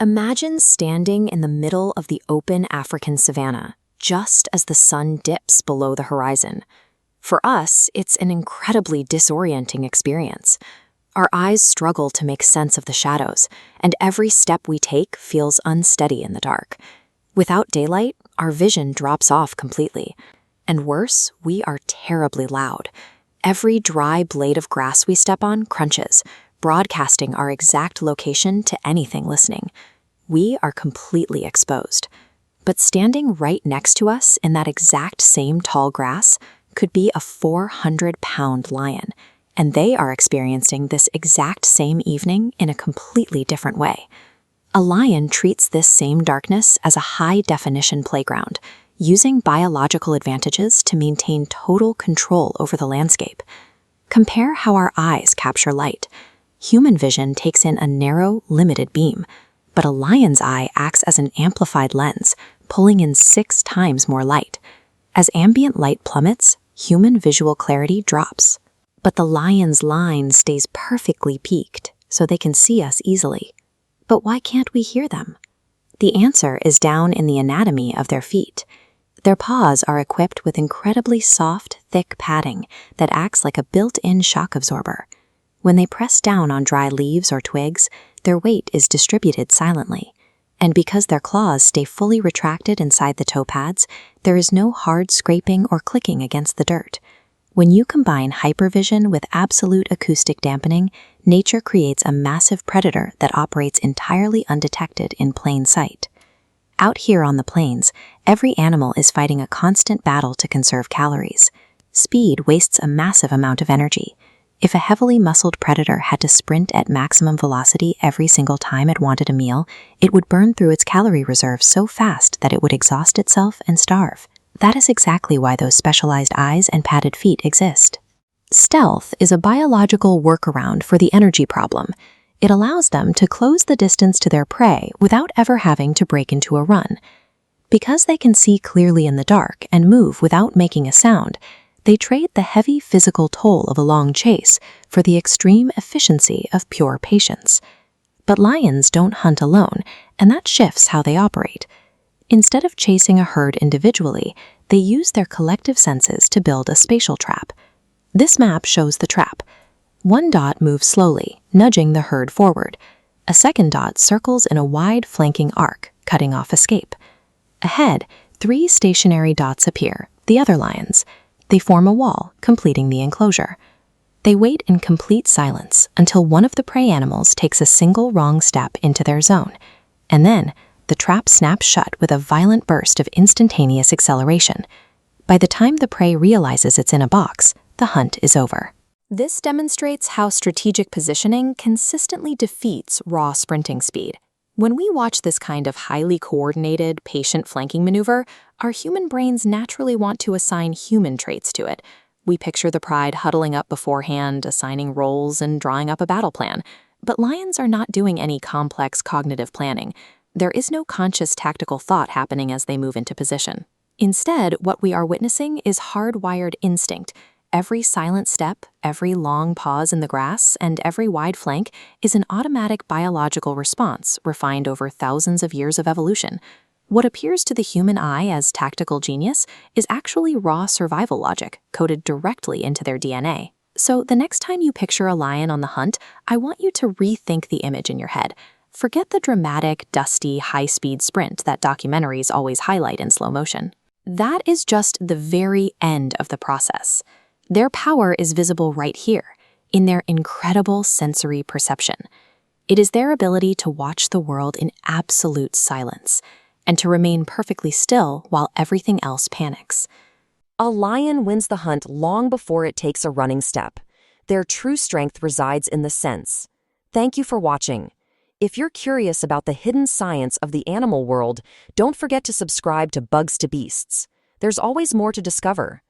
Imagine standing in the middle of the open African savanna, just as the sun dips below the horizon. For us, it's an incredibly disorienting experience. Our eyes struggle to make sense of the shadows, and every step we take feels unsteady in the dark. Without daylight, our vision drops off completely. And worse, we are terribly loud. Every dry blade of grass we step on crunches, broadcasting our exact location to anything listening. We are completely exposed. But standing right next to us in that exact same tall grass could be a 400-pound lion, and they are experiencing this exact same evening in a completely different way. A lion treats this same darkness as a high-definition playground, using biological advantages to maintain total control over the landscape. Compare how our eyes capture light. Human vision takes in a narrow, limited beam, but a lion's eye acts as an amplified lens, pulling in 6 times more light. As ambient light plummets, human visual clarity drops. But the lion's line stays perfectly peaked, so they can see us easily. But why can't we hear them? The answer is down in the anatomy of their feet. Their paws are equipped with incredibly soft, thick padding that acts like a built-in shock absorber. When they press down on dry leaves or twigs, their weight is distributed silently. And because their claws stay fully retracted inside the toe pads, there is no hard scraping or clicking against the dirt. When you combine hypervision with absolute acoustic dampening, nature creates a massive predator that operates entirely undetected in plain sight. Out here on the plains, every animal is fighting a constant battle to conserve calories. Speed wastes a massive amount of energy. If a heavily muscled predator had to sprint at maximum velocity every single time it wanted a meal, it would burn through its calorie reserve so fast that it would exhaust itself and starve. That is exactly why those specialized eyes and padded feet exist. Stealth is a biological workaround for the energy problem. It allows them to close the distance to their prey without ever having to break into a run. Because they can see clearly in the dark and move without making a sound, they trade the heavy physical toll of a long chase for the extreme efficiency of pure patience. But lions don't hunt alone, and that shifts how they operate. Instead of chasing a herd individually, they use their collective senses to build a spatial trap. This map shows the trap. One dot moves slowly, nudging the herd forward. A second dot circles in a wide flanking arc, cutting off escape. Ahead, 3 stationary dots appear, the other lions. They form a wall, completing the enclosure. They wait in complete silence until one of the prey animals takes a single wrong step into their zone. And then, the trap snaps shut with a violent burst of instantaneous acceleration. By the time the prey realizes it's in a box, the hunt is over. This demonstrates how strategic positioning consistently defeats raw sprinting speed. When we watch this kind of highly coordinated, patient flanking maneuver, our human brains naturally want to assign human traits to it. We picture the pride huddling up beforehand, assigning roles, and drawing up a battle plan. But lions are not doing any complex cognitive planning. There is no conscious tactical thought happening as they move into position. Instead, what we are witnessing is hardwired instinct. Every silent step, every long pause in the grass, and every wide flank is an automatic biological response refined over thousands of years of evolution. What appears to the human eye as tactical genius is actually raw survival logic coded directly into their DNA. So the next time you picture a lion on the hunt, I want you to rethink the image in your head. Forget the dramatic, dusty, high-speed sprint that documentaries always highlight in slow motion. That is just the very end of the process. Their power is visible right here, in their incredible sensory perception. It is their ability to watch the world in absolute silence, and to remain perfectly still while everything else panics. A lion wins the hunt long before it takes a running step. Their true strength resides in the sense. Thank you for watching. If you're curious about the hidden science of the animal world, don't forget to subscribe to Bugs to Beasts. There's always more to discover.